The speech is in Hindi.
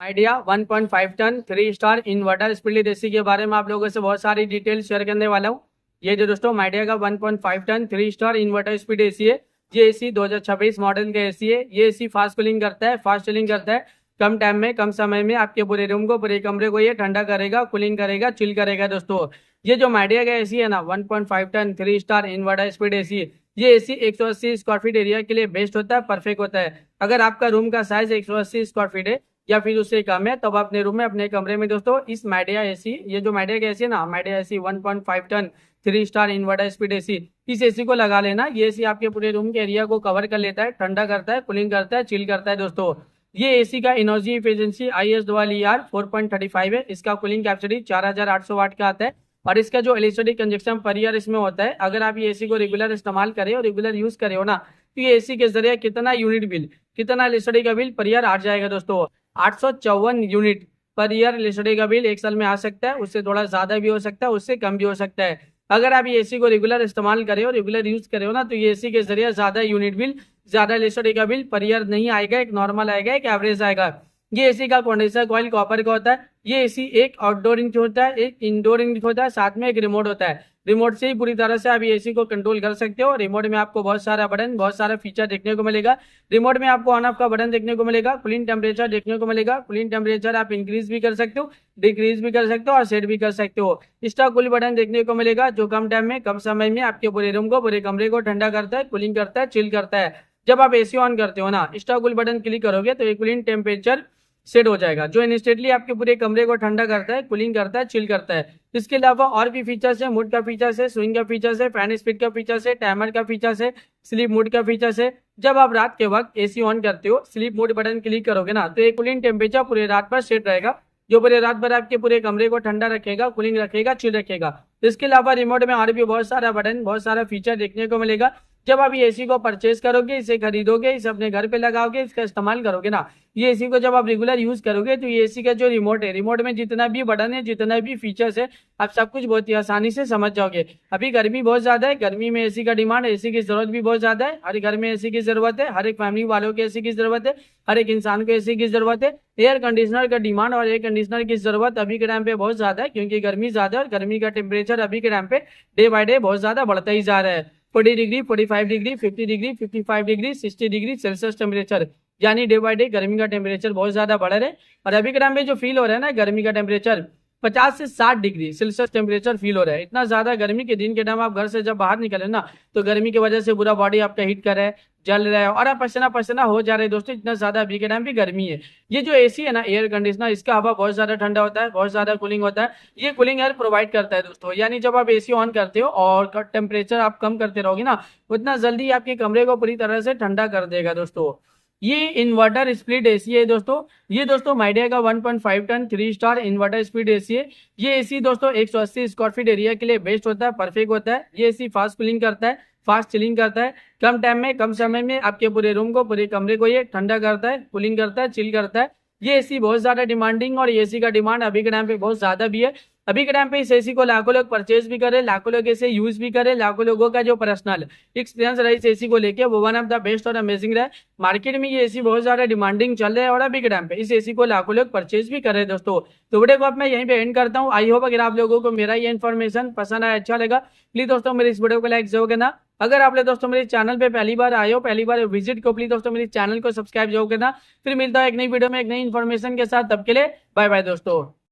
Idea 1.5 ton 3 star inverter split AC के बारे में आप लोगों से बहुत सारी डिटेल शेयर करने वाला हूँ। ये जो दोस्तों आइडिया का 1.5 ton 3 star inverter speed AC है। ये एसी 2026 मॉडल का एसी है। ये एसी फास्ट कूलिंग करता है, फास्ट चिलिंग करता है। कम टाइम में, कम समय में आपके पूरे रूम को, पूरे कमरे को ये ठंडा करेगा, कूलिंग करेगा, चिल करेगा। दोस्तों ये जो आइडिया का एसी है ना, 1.5 ton 3 star inverter speed AC, ये एसी 180 स्क्वायर फीट एरिया के लिए बेस्ट होता है, परफेक्ट होता है। अगर आपका रूम का साइज 180 स्क्वायर फीट है या फिर उससे कम है, तब अपने रूम में, अपने कमरे में दोस्तों इस माइडिया एसी, ये जो माइडिया का एसी है ना, Midea AC 1.5 ton 3 star inverter speed AC, इस एसी को लगा लेना। ये एसी आपके पूरे रूम के एरिया को कवर कर लेता है, ठंडा करता है, कूलिंग करता है, चिल करता है। दोस्तों ये एसी का एनर्जी एफिशिएंसी IS-ER 4.35 है। इसका कूलिंग कैपेसिटी 4800 वाट का आता है। और इसका जो इलेक्ट्रिसिटी कंजप्शन पर ईयर इसमें होता है, अगर आप ये एसी को रेगुलर इस्तेमाल करें और रेगुलर यूज करें हो ना, तो ये एसी के जरिए कितना यूनिट बिल, कितना इलेक्ट्रिसिटी का बिल पर ईयर आ जाएगा दोस्तों। 854 यूनिट पर ईयर इलेक्ट्रिसिटी का बिल एक साल में आ सकता है। उससे थोड़ा ज्यादा भी हो सकता है, उससे कम भी हो सकता है। अगर आप ये एसी को रेगुलर इस्तेमाल करें और रेगुलर यूज करें हो ना, तो ये एसी के जरिए ज्यादा यूनिट बिल, ज्यादा इलेक्ट्रिसिटी का बिल पर ईयर नहीं आएगा। एक नॉर्मल आएगा, एक एवरेज आएगा। ये एसी का कंडेंसर कॉइल कॉपर का होता है। ये एसी एक आउटडोर यूनिट होता है, एक इंडोर यूनिट होता है, साथ में एक रिमोट होता है। रिमोट से ही पूरी तरह से आप ये एसी को कंट्रोल कर सकते हो। रिमोट में आपको बहुत सारा बटन, बहुत सारा फीचर देखने को मिलेगा। रिमोट में आपको ऑन ऑफ का बटन देखने को मिलेगा, कूलिंग टेम्परेचर देखने को मिलेगा। कूलिंग टेम्परेचर आप इंक्रीज भी कर सकते हो, डिक्रीज भी कर सकते हो और सेट भी कर सकते हो। इसका कूल बटन देखने को मिलेगा, जो कम टाइम में, कम समय में आपके पूरे रूम को, पूरे कमरे को ठंडा करता है, कूलिंग करता है, चिल करता है। जब आप एसी ऑन करते हो ना, इसका कूल बटन क्लिक करोगे तो ये कूलिंग टेम्परेचर सेट हो जाएगा, जो इंस्टेंटली आपके पूरे कमरे को ठंडा करता है, कूलिंग करता है, चिल करता है। इसके अलावा और भी फीचर्स है, मूड का फीचर्स है, स्विंग का फीचर्स है, फैन स्पीड का फीचर्स है, टाइमर का फीचर्स है, स्लीप मोड का फीचर्स है। जब आप रात के वक्त एसी ऑन करते हो, स्लीप मोड बटन क्लिक करोगे ना, तो ये कूलिंग टेम्परेचर पूरे रात पर सेट रहेगा, जो पूरे रात भर आपके पूरे कमरे को ठंडा रखेगा, कूलिंग रखेगा, चिल रखेगा। इसके अलावा रिमोट में और भी बहुत सारा बटन, बहुत सारा फीचर देखने को मिलेगा। जब आप ये एसी को परचेज करोगे, इसे खरीदोगे, इसे अपने घर पे लगाओगे, इसका इस्तेमाल करोगे ना, ये एसी को जब आप रेगुलर यूज करोगे, तो ये एसी का जो रिमोट है, रिमोट में जितना भी बटन है, जितना भी फीचर्स है, आप सब कुछ बहुत ही आसानी से समझ जाओगे। अभी गर्मी बहुत ज्यादा है, गर्मी में एसी का डिमांड, एसी की जरूरत भी बहुत ज्यादा है। हर घर में एसी की जरूरत है, हर एक फैमिली वालों को एसी की जरूरत है, हर एक इंसान को एसी की जरूरत है। एयर कंडीशनर का डिमांड और एयर कंडीशनर की जरूरत अभी के टाइम पे बहुत ज्यादा है, क्योंकि गर्मी ज्यादा है और गर्मी का टेम्परेचर अभी के टाइम पे डे बाय डे बहुत ज्यादा बढ़ता ही जा रहा है। 40 degree, 45 degree, 50 degree, 55 degree, 60 degree Celsius temperature, यानी डे बाय डे गर्मी का टेम्परेचर बहुत ज्यादा बढ़ रहा है। और अभी के टाइम पे जो फील हो रहा है ना, गर्मी का टेम्परेचर 50 से 60 डिग्री सेल्सियस टेम्परेचर फील हो रहा है। इतना ज्यादा गर्मी के दिन के टाइम आप घर से जब बाहर निकले ना, तो गर्मी की वजह से पूरा बॉडी आपका हीट कर रहा है, जल रहा है और आप पसीना पसीना हो जा रहे हैं। दोस्तों इतना ज्यादा अभी के टाइम पे गर्मी है। ये जो एसी है ना, एयर कंडीशनर, इसका हवा बहुत ज्यादा ठंडा होता है, बहुत ज्यादा कूलिंग होता है। ये कूलिंग एयर प्रोवाइड करता है दोस्तों, यानी जब आप एसी ऑन करते हो और टेम्परेचर आप कम करते रहोगे ना, उतना जल्दी आपके कमरे को पूरी तरह से ठंडा कर देगा। दोस्तों ये इन्वर्टर स्प्लिट एसी है दोस्तों। ये दोस्तों माइडिया का 1.5 ton 3 star inverter split AC है। ये एसी दोस्तों 180 स्क्वायर फीट एरिया के लिए बेस्ट होता है, परफेक्ट होता है। ये एसी फास्ट कूलिंग करता है, फास्ट चिलिंग करता है। कम टाइम में, कम समय में आपके पूरे रूम को, पूरे कमरे को ये ठंडा करता है, कूलिंग करता है, चिल करता है। ये एसी बहुत ज्यादा डिमांडिंग, और ये एसी का डिमांड अभी के टाइम पे बहुत ज्यादा भी है। अभी के टाइम पे इस एसी को लाखों लोग परचेज भी करे, लाखों लोग इसे यूज भी करे। लाखों लोगों का जो पर्सनल एक्सपीरियंस रहा इस एसी को लेके, वो वन ऑफ द बेस्ट और अमेजिंग रहा। मार्केट में ये एसी बहुत ज्यादा डिमांडिंग चल रहा है, और अभी के टाइम पे इस एसी को लाखों लोग परचेज भी कर रहे हैं। दोस्तों तो वीडियो को अब मैं यहीं पे एंड करता हूँ। आई होप अगर आप लोगों को मेरा ये इन्फॉर्मेशन पसंद आया, अच्छा लगा, प्लीज दोस्तों मेरे इस वीडियो को लाइक जरूर करना। अगर आप लोग दोस्तों मेरे चैनल पे पहली बार आए हो, पहली बार विजिट को, प्लीज दोस्तों मेरे चैनल को सब्सक्राइब जरूर करना। फिर मिलता है एक नई वीडियो में एक नई इन्फॉर्मेशन के साथ, तब के लिए बाय बाय दोस्तों।